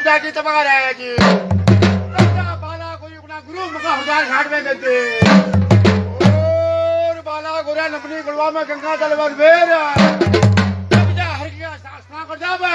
उपजा की तबाह रहेगी बाला कोई अपना गुरु मुका हजार घाट में देते और बाला गोरा अपनी गुड़वा में गंगा जल बेर हर की स्नान कर जावे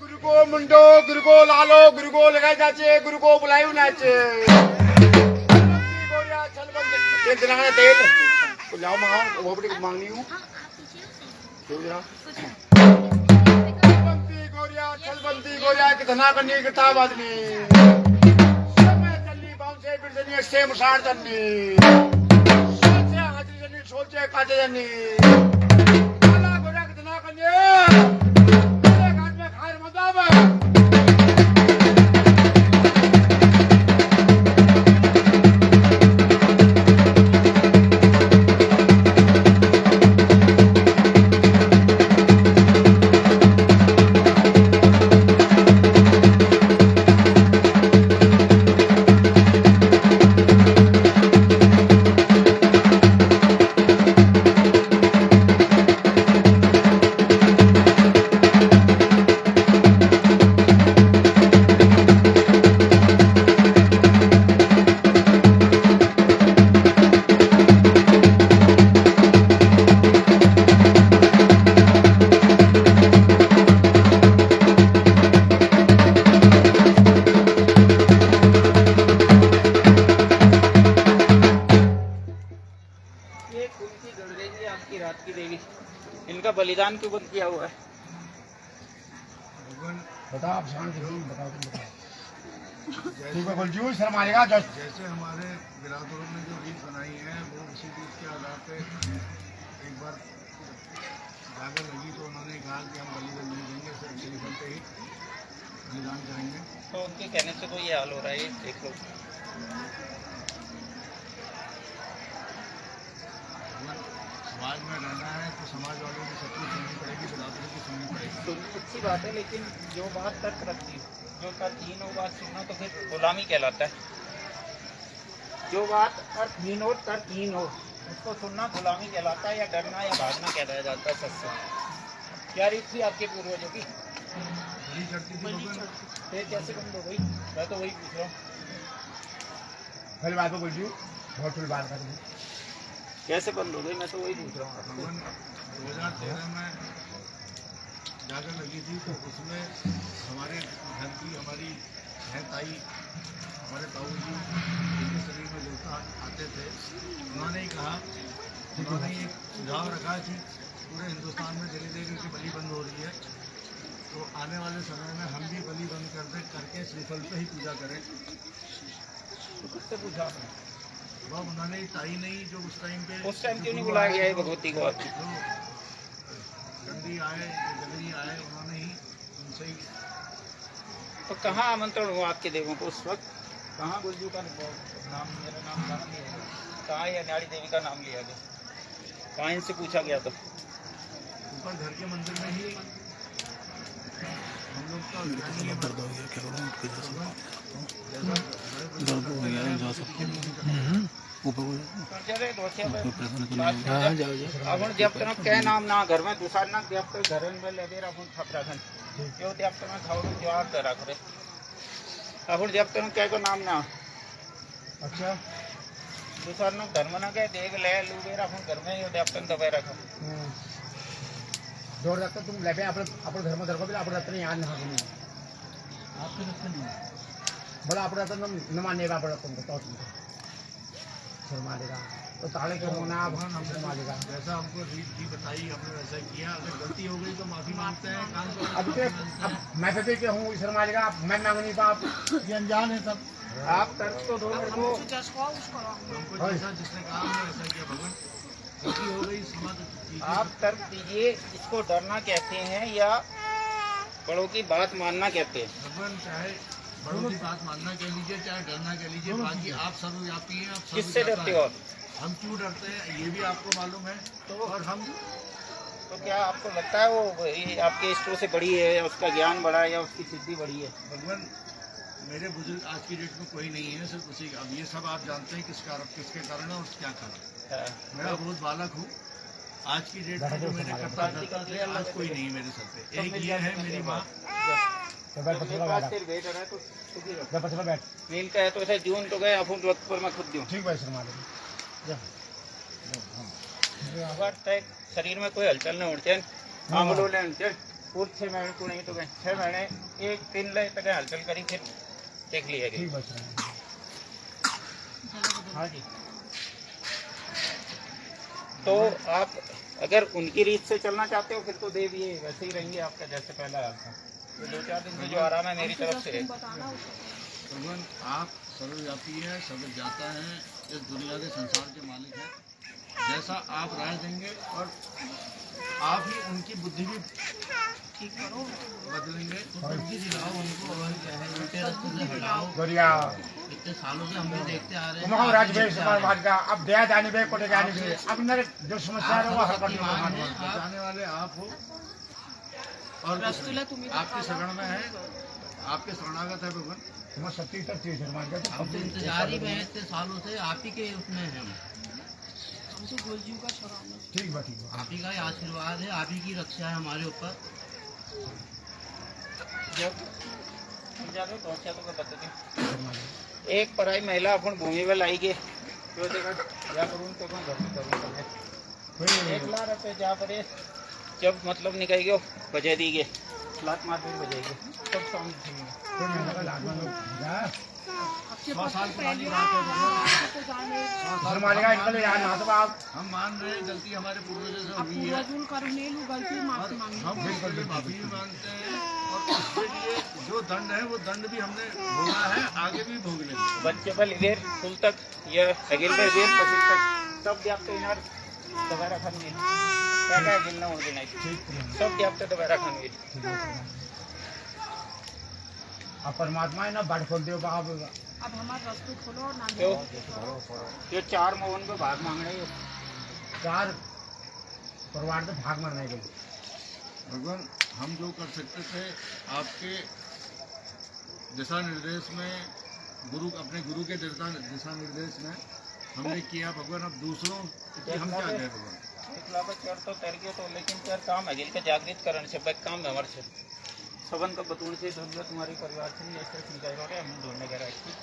गुरु को मुंडो गुरु को लालो गुरु को लगाई जाचे गुरु को बुलायू नाचे तेल लाओ मंगाओ वो बड़ी मांगनी हूँ छलबंती गोरिया कितना करनी किताब आदमी चलनी बाउंड से बिरजनी से मुसार चलनी सोचे काटे जानी काला गोरा कितना कन्या घाट में खायर मदाब इनका बलिदान क्यों बंद किया हुआ है? बताओ आप शांति से बताओ तुम बताओ ठीक है बोल सर मारेगा जैसे हमारे बिरादरों ने जो रीत बनाई है वो उसी रीत के आधार पे एक बार जागर लगी तो उन्होंने कहा कि हम बलिदान नहीं देंगे सिर्फ टेलीफोन पे ही बलिदान करेंगे। तो उनके कहने से तो ये हाल हो रहा है, देख लो। समाज में रहना है तो समाज वालों की सबकी सुननी पड़ेगी, बिरादरों की सुननी पड़ेगी। सुननी अच्छी बात है, लेकिन जो बात तर्क रखती है, जो तर्कहीन हो बात सुनना तो फिर गुलामी कहलाता है। जो बात अर्थहीन हो तर्कहीन हो उसको सुनना गुलामी कहलाता है, या डरना या भागना कहलाया जाता है सच से। क्या रीत थी आपके पूर्वजों की? बलि चढ़ती थी फिर कैसे बंद हो गई? मैं तो वही पूछ रहा हूँ। पहले बात को बोल बहुत थोड़ी बात कर कैसे बंद हो गई? मैं तो वही पूछ रहा हूँ। 2013 में जागर लगी थी तो उसमें हमारे घर की हमारी बहन ताई हमारे ताऊ जी जिनके शरीर में देवता आते थे, उन्होंने ही कहा, उन्होंने एक सुझाव रखा कि पूरे हिंदुस्तान में धीरे धीरे की बलि बंद हो रही है तो आने वाले समय में हम भी बलि बंद करके श्रीफल पे ही पूजा करें। तो किससे पूछा? वह उन्होंने ताई नहीं जो उस टाइम क्यों नहीं बुलाया गया है भगवती को? आपकी गंदी आए जगरी आए उन्होंने ही उनसे ही। तो कहाँ आमंत्रण हुआ आपके देवों को उस वक्त? कहाँ गुरजू का नाम, मेरा नाम कहाँ लिया गया? कहाँ या न्यारी देवी का नाम लिया गया? कहाँ इनसे पूछा गया? तो ऊपर घर के मंदिर में ही हम लोग का दर्द हो गया, क्या अपन जब तक कह नाम ना घर में दूसरा ना जब तक घर में लगे अपन थप रखन क्यों जब तक खाओ जवाब दे रख रहे अपन जब तक कह को नाम ना। अच्छा दूसरा धर्म ना कहे देख ले लूबेर अपन घर में ही होते अपन दबाए रखा जोर रखता तुम लेबे आपण धर्म धर्म बिला आपण रत्न याद ना तुम्ही आपके रत्न नहीं बड़ा आपण रत्न न मानेगा आपण तुमको तो तुमको शर्मालेगा तो ताले के होना अब हम शर्मालेगा जैसा हमको रीत जी बताई हमने वैसा किया अगर गलती हो गई तो माफी मांगते हैं कान को अब मैं पे के हूँ शर्मालेगा मैं मांगनी बाप ये अनजान है सब आप तर्क तो दो मेरे को हमको जैसा जिसने कहा हमने वैसा किया भगवान गलती हो गई समाज आप तर्क दीजिए इसको डरना कहते हैं या बड़ों की बात मानना कहते हैं भगवान चाहे बड़ों की बात मानना कह लीजिए चाहे डरना कह लीजिए बाकी आप सर्वव्यापी हैं आप किससे डरते हो आप? हम क्यों डरते हैं ये भी आपको मालूम है तो और हम तो क्या आपको लगता है वो ये आपके इष्टों से बड़ी है या उसका ज्ञान बड़ा है या उसकी सिद्धि बड़ी है? भगवान मेरे बुजुर्ग आज की डेट में कोई नहीं है सिर्फ उसी अब ये सब आप जानते हैं किसके कारण और क्या कारण मैं बहुत बालक हूँ आज की डेट में जो मेरे करता धरता थे आज कोई नहीं मेरे सर पे एक ये है मेरी माँ नील का है तो ऐसे जून तो गए अपन वक्त पर मैं खुद दूँ ठीक भाई शर्माले शरीर में कोई हलचल नहीं उड़ते आंगलों ले उड़ते पूरे 6 महीने को नहीं तो गए 6 महीने 1 दिन ले तक हलचल करी फिर देख लिया ठीक भाई शर्माले हाँ जी तो आप अगर उनकी रीत से चलना चाहते हो फिर तो देव ये वैसे ही रहेंगे आपका जैसे पहला हाल था ये 2-4 दिन से जो आराम है मेरी तरफ से है भगवान आप सर्वव्यापी है सब जाता है इस दुनिया के संसार के मालिक हैं जैसा आप राय देंगे और आप ही उनकी बुद्धि भी ठीक करो बदलेंगे बुद्धि दिलाओ उनको और क्या है उल्टे रास्ते से हटाओ गोरिया इतने सालों से हम भी देखते आ रहे तुम राजवेश समाज का अब दया जाने बे कोटे जाने बे अब नर जो समस्या है वो हल करने जाने वाले आप हो और आपके शरण में है आपके शरणागत है भगवान तुम सत्य तक समाज का हम तो इंतजार ही में हैं इतने सालों से आप ही के उसमें हैं हमसे गुरुजी का शरण है ठीक बात आप ही का ही आशीर्वाद है आप ही की रक्षा है हमारे ऊपर जब जाके पहुंचा तो मैं बताती एक पराई महिला अपन भूमि में लाई के तो देखा क्या करूँ तो घर में करूँ एक लाख रुपये जा पड़े जब मतलब निकल गयो बजा दी गए लात मार फिर बजाएगी सब साउंड हम मान रहे हैं गलती हमारे पूर्वजों से हुई है हम बिल्कुल भी माफी भी मांगते हैं और उसके लिए जो दंड है वो दंड भी हमने भोगा है आगे भी भोग लेंगे बच्चे पर इधर फुल तक या अगिल पर इधर पसील तक सब व्याप्त इनार दोबारा खाने क्या क्या गिलना हो देना सब व्याप्त दोबारा खाने अब परमात्मा है ना बढ़ खोल दो बाप अब हमारे रास्ते खोलो और ना जो 4 मोहन को भाग मांग रहे हो 4 परिवार में भाग मारने के लिए भगवान हम जो कर सकते थे आपके दिशा निर्देश में अपने गुरु के दिशा निर्देश में हमने किया भगवान अब दूसरों के हम क्या कहें भगवान चढ़ तो तर गए तो लेकिन क्या काम है जिनका जागृत करण से काम है हमारे से सबन का बतून से ढूंढ लो तुम्हारे परिवार से ऐसे निकालो हम ढूंढने का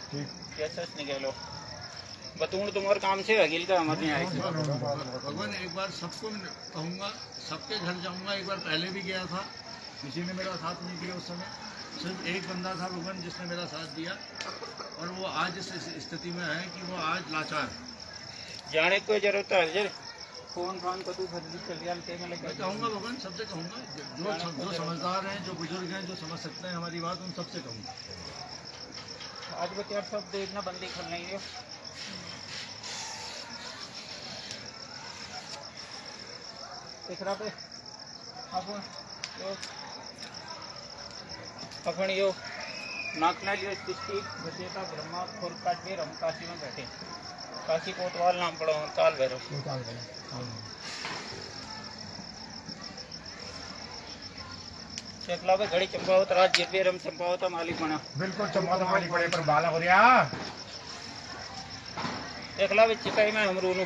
ठीक जैसे निकालो बतून तुम्हारे काम से अगिल का हमारे यहाँ भगवान एक बार सबको कहूँगा सबके घर जाऊँगा एक बार पहले भी गया था किसी ने मेरा साथ नहीं दिया उस समय सिर्फ एक बंदा था भगवान जिसने मेरा साथ दिया और वो आज इस स्थिति में है कि वो आज लाचार जाने को जरूरत है फोन फान को तू चल मैं कहूँगा भगवान सबसे कहूँगा जो समझदार हैं जो बुजुर्ग हैं जो समझ सकते हैं हमारी बात उन सबसे कहूँगा आज बच्चे सब देखना बंदी कर लेंगे पे अपन यो नाकना जो डिस्ट्रिक्ट विजेता ब्रह्मा खोल काटवीर हम काशी में बैठे काशी कोतवाल नाम पड़ा काल भैरव शेखला पे घड़ी चंपावत राज जितवेर हम चंपावत मालिक बना बिल्कुल चंपावत मालिक बने पर बाला हो रहा शेखला पे चिकाई में हम रोनू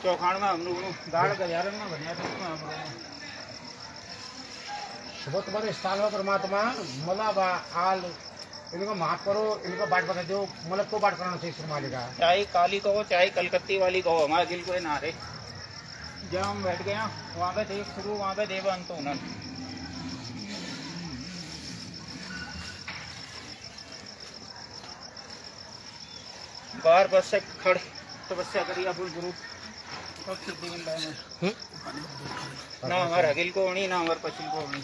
चौखान में हम रोनू गाड़ गजारन में बनिया में हम रोनू बहुत बड़े स्थान में परमात्मा मला बा आल इनको माफ करो, इनको बाट बता दो, मतलब को बाट कराना चाहिए शर्मा का। चाहे काली कहो चाहे कलकत्ती वाली कहो, हमारा दिल कोई ना रे। जहाँ हम बैठ गए वहाँ पे देव शुरू, वहाँ पे देव अंत होना। बार बस से खड़े तपस्या करिए अबुल गुरु सब सिद्धि मिल रहा है ना। हमारे हगिल को होनी ना हमारे पश्चिम को होनी।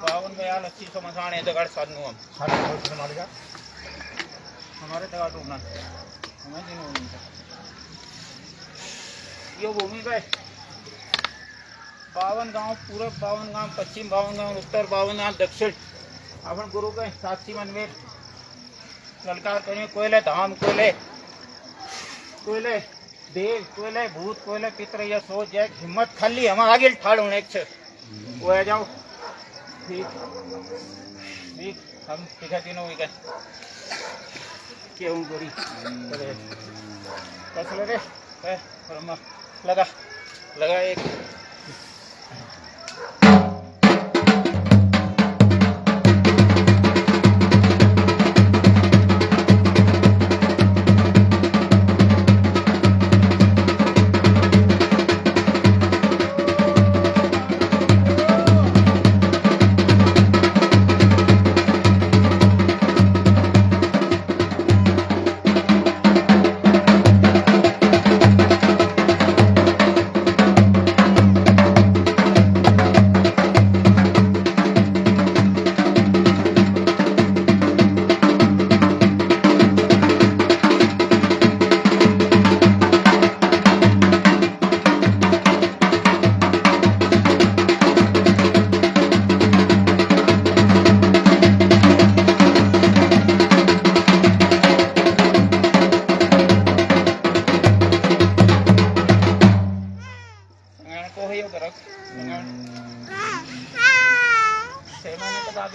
बावन बयाल 80 मसाने दगड़ साधनु हम हमारे दगड़ टूटना हमें दिन होनी था। यो भूमि पे 52 गांव, पूर्व 52 गांव, पश्चिम 52 गांव, उत्तर 52 गांव, दक्षिण अपन गुरु के साक्षी मनवेद ललकार करें। कोयले धाम, कोयले कोयले देव, कोयले भूत, कोयले पितर या सोच जाए हिम्मत खाली हम आगे ठाड़ होने छे वो आ जाओ ठीक ठीक हम दिखा तीनों हुई गए क्यों गोरी कसले रे लगा लगा एक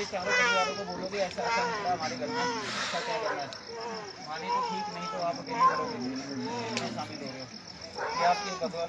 चारों परिवारों को बोलोगे ऐसा ऐसा निकला हमारे घर में, ऐसा क्या करना है, माने तो ठीक, नहीं तो आप अकेले करोगे, शामिल हो रहे हो। ये आपकी बदवा,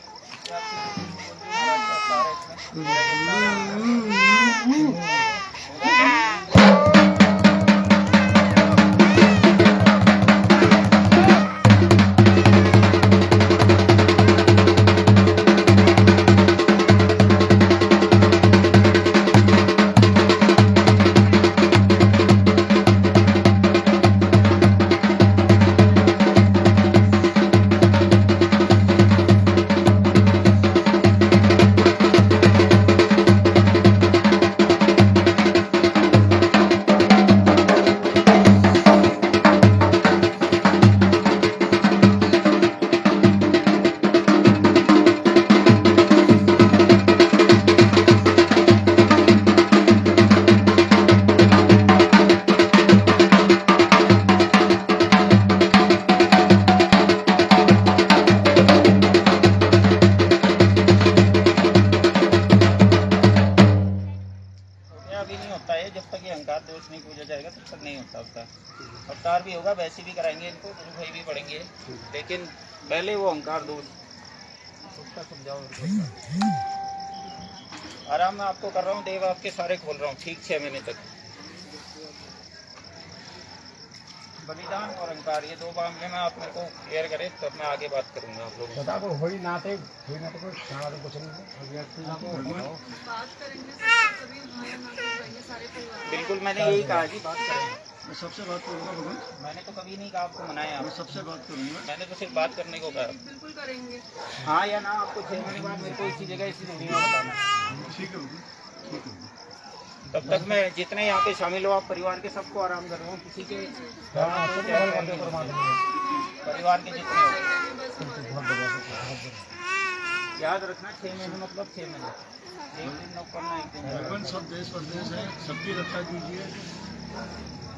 ये जब तक ये अहंकार दोष नहीं पूजा जाएगा तब तक नहीं होता उसका। अवतार भी होगा, वैसे भी कराएंगे इनको, गुरु भाई भी पढ़ेंगे, लेकिन पहले वो अहंकार दोष उसका समझाओ। आराम में आपको कर रहा हूँ, देव आपके सारे खोल रहा हूँ ठीक 6 महीने तक। बलिदान और अहंकार ये दो मामले में आप मेरे को क्लियर करें तब मैं आगे बात करूंगा आप लोगों बता को होई नाते कोई खाना तो कुछ नहीं बात करेंगे सभी भाई सारे परिवार। बिल्कुल मैंने यही कहा जी, बात करेंगे। मैं सबसे बात करूँगा भगवान, मैंने तो कभी नहीं कहा आपको मनाया, मैं सबसे बात करूँगा, मैंने तो सिर्फ बात करने को कहा। बिल्कुल करेंगे। हाँ या ना आपको 6 महीने बाद मेरे को इसी जगह इसी दुनिया में बताना। ठीक है ठीक है। तब तक मैं जितने यहाँ पे शामिल हो आप परिवार के सबको आराम कर रहा हूँ, किसी के परिवार के जितने हो याद रखना 6 महीने मतलब 6 महीने, एक दिन नौक करना, एक दिन भगवान सब देश परदेश है, सबकी रक्षा कीजिए।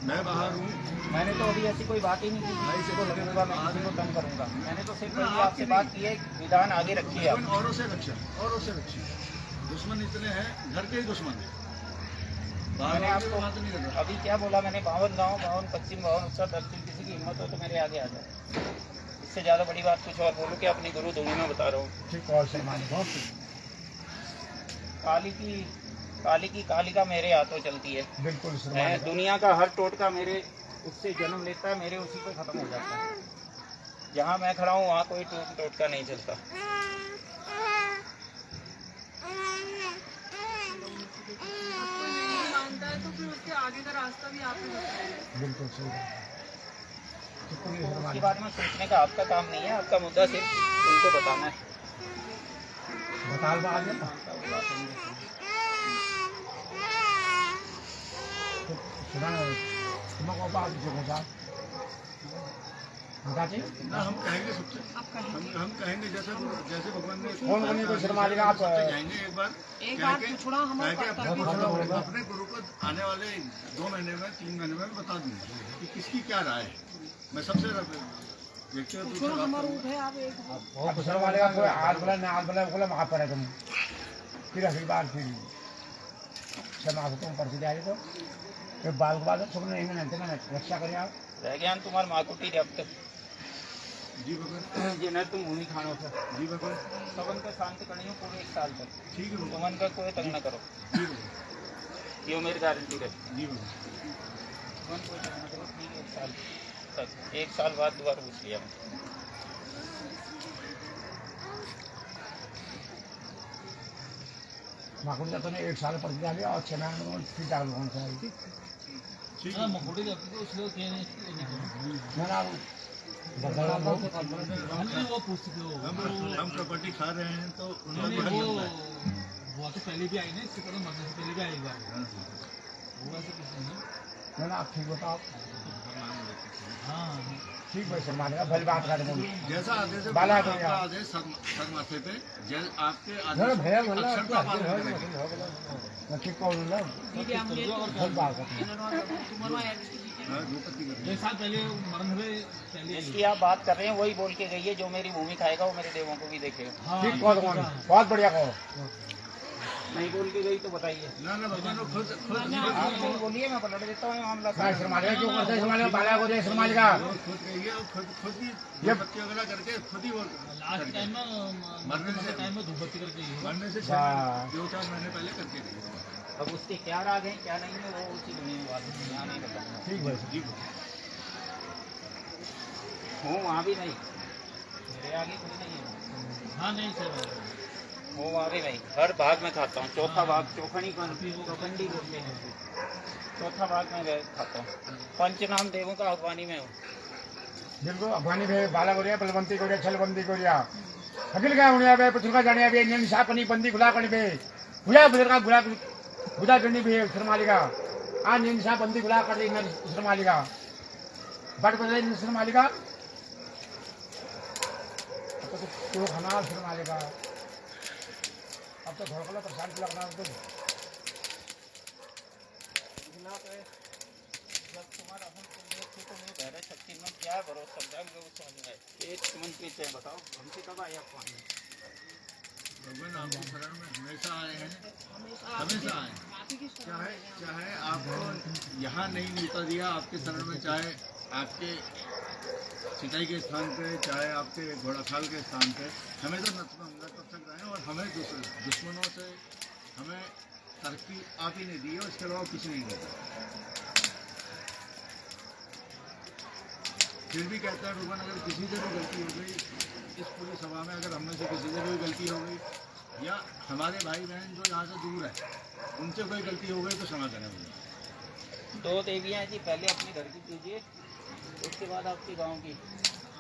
मैं बाहर हूँ, मैंने तो अभी ऐसी कोई बात ही नहीं की किसी को लगेगा मैं किसी को तंग करूँगा। मैंने तो सिर्फ वही आपसे बात की है, विधान आगे रखी है। औरों से रक्षा, औरों से रक्षा। दुश्मन इतने हैं, घर के ही दुश्मन है। मैंने आपको अभी क्या बोला, मैंने 52 गाँव, 52 पश्चिम, 52 उत्तर दक्षिण, किसी की हिम्मत हो तो मेरे आगे आ जाए। इससे ज़्यादा बड़ी बात कुछ और बोलो कि अपनी गुरु धुनी में बता रहा हूँ। ठीक और से मान बहुत काली की काली की कालिका मेरे हाथों चलती है। बिल्कुल शर्मा है, लेगा। दुनिया का हर टोटका मेरे उससे जन्म लेता है, मेरे उसी पे खत्म हो जाता है। जहाँ मैं खड़ा हूँ वहाँ कोई टोटका नहीं चलता। अब कोई नहीं मानता है तो फिर उसके आगे का रास्ता भी आप ही बताएंगे। बिल्कुल सही बात है। शुक्रिया शर्मा उसके लेगा। बारे में सोचने का आपका काम नहीं है, आपका मुद्दा सिर्फ उनको बताना है। बताल बा आगे ना। सुना तुमको बात जो होगा बताते ना हम कहेंगे सबसे, हम कहेंगे जैसे भगवान ने कौन बनी कोई शर्मा लेगा आप सबसे जाएंगे एक बार एक बार पूछना हमारा कह के कर्तव्य है। अपने गुरु को आने वाले 2 महीने में 3 महीने में बता दूंगा कि किसकी क्या राय है। मैं सबसे व्यक्तिगत रूप से बात करूंगा। अब शर्मा लेगा कोई आल बोला ना आल बोला बोला वहाँ पर है तुम फिर अगली बार फिर शर्मा को तुम परसी जाए तो फिर बाल के बाद सबने नहीं रक्षा करिए आप रह गया तुम्हारे माकुटी रक्त जी भगवान, जिन्हें तुम भूमि खानो था जी भगवान, सबन का शांत करियो पूरे 1 साल तक। ठीक है भगवान, तुमन का कोई तंग न करो, जी भगवान, यो मेरी गारंटी रहे। जी भगवान। तुमन कोई तंग न करो, ठीक है 1 साल तक। 1 साल बाद दोबारा पूछ लिया मैं। माकुल जाते ने 1 साल परसी डाली और 6 महीने में फिर डाल कौन सा है ठीक हाँ है। मकोड़े रखते तो उसको क्या नहीं ना ना बदला बहुत वो पूछते हो हम प्रॉपर्टी खा रहे हैं तो उनका नहीं, भी वो हक बनता है। वो तो पहले भी आई ना, इससे पहले मरने से पहले भी आई बार वो ऐसे कुछ नहीं है। ना ना आप ठीक बताओ हाँ ठीक भाई शर्मा लेगा भले बात कर देंगे जैसा आदेश है बाला आपका भैया। आदेश सर माथे पे आपके ना आदेश भैया बोला अक्षर का पालन करेंगे। ना ठीक कौन ना बहुत बात करते हैं हाँ, धूपत्ती करेंगे। 1 साल पहले मरण हुए पहले जिसकी आप बात कर रहे हैं वही बोल के गई है, जो मेरी भूमि खाएगा वो मेरे देवों को भी देखेगा। हाँ, ठीक कौन कौन बहुत बढ़िया कहो नहीं बोल के गई तो बताइए। ना ना भगवान वो खुद आप नहीं बोलिए, मैं पलट देता हूँ ये मामला। ना शर्मा लेगा क्यों करते हैं शर्मा लेगा बाला को दे शर्मा लेगा खुद गई है और खुद ही ये धूपत्ती वगैरह करके खुद ही वो लास्ट टाइम में मरने से टाइम में धूपबत्ती करके ही हुआ। मरने से वाह। 2-4 महीने पहले करके गई। अब उसके क्या राग हैं क्या नहीं है वो उसी दुनिया में बात है, यहाँ नहीं बताऊंगा। ठीक भाई जी हूँ वहाँ भी नहीं, मेरे आगे कोई नहीं है। हाँ नहीं सर हूँ वहाँ भी नहीं, हर भाग में खाता हूँ। चौथा भाग चौखड़ी चौखंडी बोलते हैं, चौथा भाग में खाता हूँ। पंचनाम देवों का अगवानी में हूँ। बिल्कुल अफगानी भे बाला गोरिया बलवंती गोरिया छलबंदी गोरिया अखिल क्या उड़िया बे पथुका जानिया बे नियम शापनी बंदी गुला कणी बे गुला बदरका गुला गुला करनी बे शर्मालिका आ नियम शाप बंदी गुला कर दी शर्मालिका बट बदले शर्मालिका अब तो खाना शर्मालिका अब तो घर को परेशान किया अपना तो जब तुम्हारा हम तो मैं भैरव शक्ति में क्या भरोसा जाएंगे उस समय है। एक मंत्री से बताओ हमसे कब आया पानी? भगवान आपकी शरण में हमेशा आए हैं, हमेशा आए। चाहे आपको यहाँ नहीं नीता दिया आपके शरण में, चाहे आपके सिंचाई के स्थान पे, चाहे आपके घोड़ाखाल के स्थान पे, हमें तो नतमस्तक रहे और हमें दुश्मनों से हमें तरक्की आप ही ने दी है, उसके अलावा कुछ नहीं दिया। फिर भी कहते हैं भगवान अगर किसी से भी गलती हो गई इस पूरी सभा में, अगर हमने से किसी से कोई गलती हो गई या हमारे भाई बहन जो यहाँ से दूर है उनसे कोई गलती हो गई तो क्षमा करें मुझे। 2 देवियाँ हैं जी, पहले अपने घर की कीजिए उसके बाद आपके गांव की।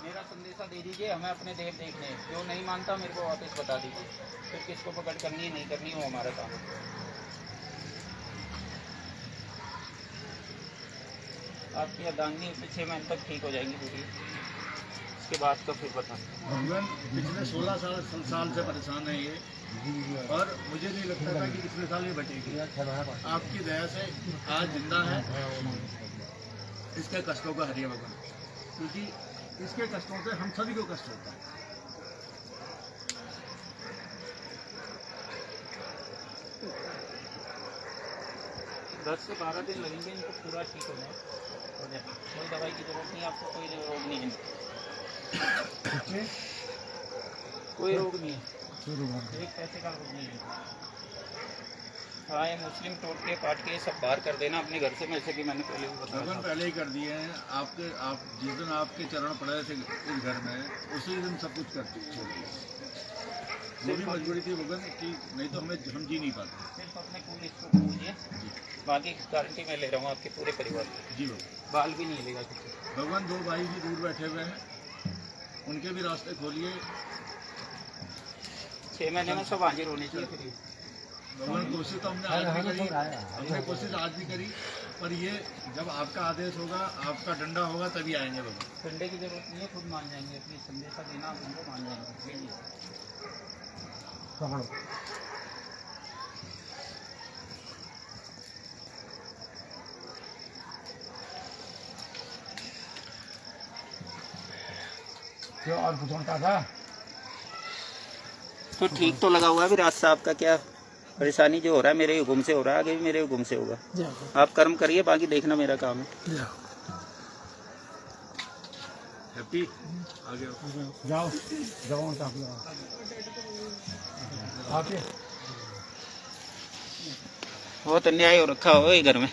मेरा संदेशा दे दीजिए, हमें अपने देव देखने हैं। जो नहीं मानता मेरे को वापस बता दीजिए, फिर किसको पकड़ करनी है नहीं करनी वो हमारा काम है। आपकी अर्धांगिनी 6 महीने तक ठीक हो जाएंगी पूरी, उसके बाद का फिर बता। भगवान पिछले 16 साल से परेशान है ये, और मुझे नहीं लगता था कि पिछले साल ये बचेगी। आपकी दया से आज जिंदा है। इसके कष्टों का हरिए भगवान, क्योंकि इसके कष्टों से हम सभी को कष्ट होता है। 10 से 12 दिन लगेंगे इनको पूरा ठीक होने हो जाए। कोई दवाई की जरूरत नहीं, आपको कोई रोग नहीं है, कोई रोग नहीं है, एक पैसे का रोग नहीं है। हाँ, ये मुस्लिम टोटके काट के सब बाहर कर देना अपने घर से, जैसे कि मैंने पहले भी बताया भगवान था। पहले ही कर दिए हैं। आप जिस दिन आपके चरण पड़े थे इस घर में, उसी दिन सब कुछ कर छोड़ दिया। वो भी मजबूरी थी भगवान की, नहीं तो हम जी नहीं पाते। सिर्फ अपने पूरे इसको पूजिए, बाकी गारंटी मैं ले रहा हूँ आपके पूरे परिवार की। जी भगवान। बाल भी नहीं लेगा किसी। भगवान 2 भाई भी दूर बैठे हुए हैं, उनके भी रास्ते खोलिए। 6 महीने में सब हाजिर होने चाहिए फिर। भगवान कोशिश तो हमने आज भी करी, हमने कोशिश आज भी करी, पर ये जब आपका आदेश होगा, आपका डंडा होगा, तभी आएंगे भगवान। संडे की जरूरत नहीं है, खुद मान जाएंगे। अपनी संदेशा देना आप उनको मान जाएंगे। पकड़ो। क्यों और कुछ होता था? तो ठीक तो लगा हुआ है विराज साहब का, क्या परेशानी जो हो रहा है मेरे हुक्म से हो रहा है, आगे भी मेरे हुक्म से होगा। आप कर्म करिए, बाकी देखना मेरा काम है। हैप्पी आगे जाओ जाओ आके बहुत अन्याय हो रखा हो ये घर में।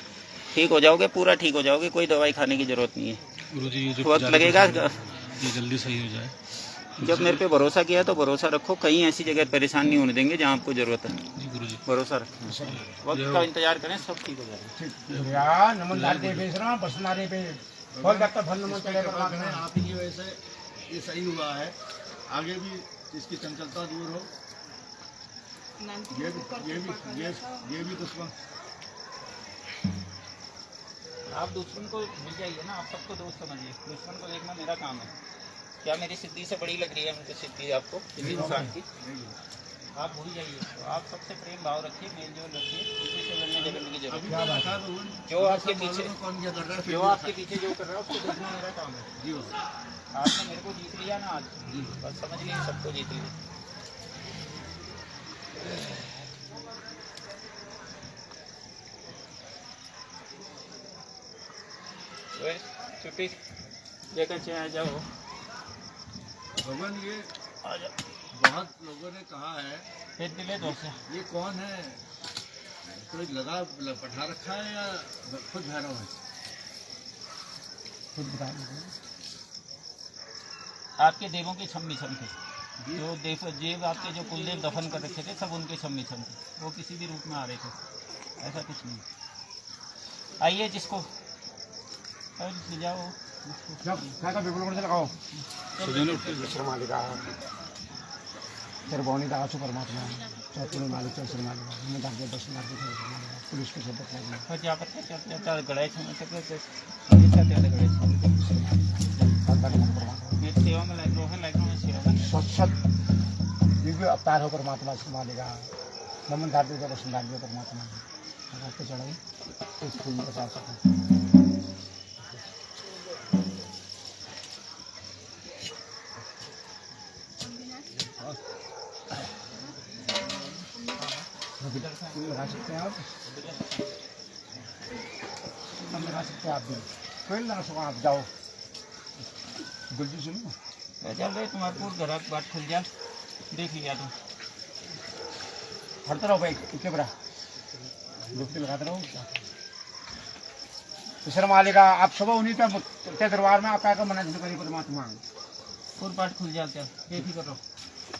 ठीक हो जाओगे, पूरा ठीक हो जाओगे, कोई दवाई खाने की जरूरत नहीं है। गुरुजी ये जो वक्त लगेगा। ये जल्दी सही हो जाए। जब मेरे पे भरोसा किया तो भरोसा रखो, कहीं ऐसी जगह परेशान नहीं होने देंगे जहाँ आपको जरूरत है। जी गुरुजी। भरोसा रखें, वक्त का इंतजार करें, सब ठीक हो जाएगा। यार नमन डालते बेच रहा हूँ बस नारे पे बहुत लगता फल नमन इसके चले कृपा करें, आप ही की वजह से ये सही हुआ है। आगे भी इसकी चंचलता दूर हो। ये भी दुश्मन। आप दुश्मन को भूल जाइए ना, आप सबको दोस्त समझिए। दुश्मन को देखना मेरा काम है। क्या मेरी सिद्धि से बड़ी लग रही है उनकी सिद्धि आपको, किसी इंसान की? आप भूल जाइए। तो आप सबसे प्रेम भाव रखिए, मेल जोल रखिए, किसी से लड़ने झगड़ने की जरूरत अभी नहीं। क्या बात है, जो आपके पीछे कौन क्या कर रहा है, जो आपके पीछे जो कर रहा है उसको देखना मेरा काम है। जी भगवान। आपने मेरे को जीत लिया ना आज, बस समझ लीजिए सबको जीत लिया। छुट्टी लेकर चले जाओ। भगवान ये आ जाओ, बहुत लोगों ने कहा है, फिर दिले दो से। ये कौन है, कोई पठा रखा है या खुद भैरव है? खुद बता दीजिए। आपके देवों की छम छम थे। जो देव आपके जो कुलदेव दफन कर रखे थे, सब उनके छम छम थे। वो किसी भी रूप में आ रहे थे, ऐसा कुछ नहीं। आइए जिसको जाओ, जब क्या का बिल्कुल लगाओ मालिका तेरे बौनी दागा परमात्मा चौथी मालिक चौथी मालिका मैं दागे दर्शन मार्ग पुलिस को सब बता क्या पता गड़े सेवा में लग रहे सेवा में स्वच्छ दिव्य अवतार हो परमात्मा से मालिका नमन धारती का दर्शन धार्य परमात्मा रास्ते चढ़ाई इस फूल में बचा सकें। लगा सकते हैं आप, हम लगा सकते हैं आप भी, कोई लगा सको आप जाओ गुलजी सुनो चल रहे तुम्हारे पूरे घर बात खुल जा, देख लिया तुम। हटते रहो भाई, इतने बड़ा डुबकी लगाते रहो। ईश्वर मालिका आप सुबह उन्हीं के दरबार में आप आकर मना करिए परमात्मा पूरे पाठ खुल जा, चल बेफिक्र रहो,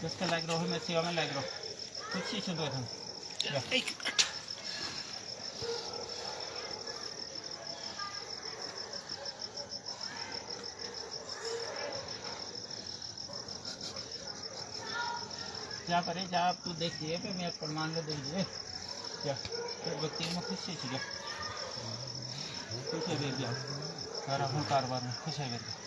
जिसके लायक रहो, मैं सेवा में लायक रहो, कुछ चीज सुन रहे थे। जा परे जा, आप तू देखिए पे मैं प्रमाण दे दीजिए क्या व्यक्ति में खुश से चीज़ खुश है बेबी सारा हूँ कारोबार में खुश है बेबी।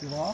वाह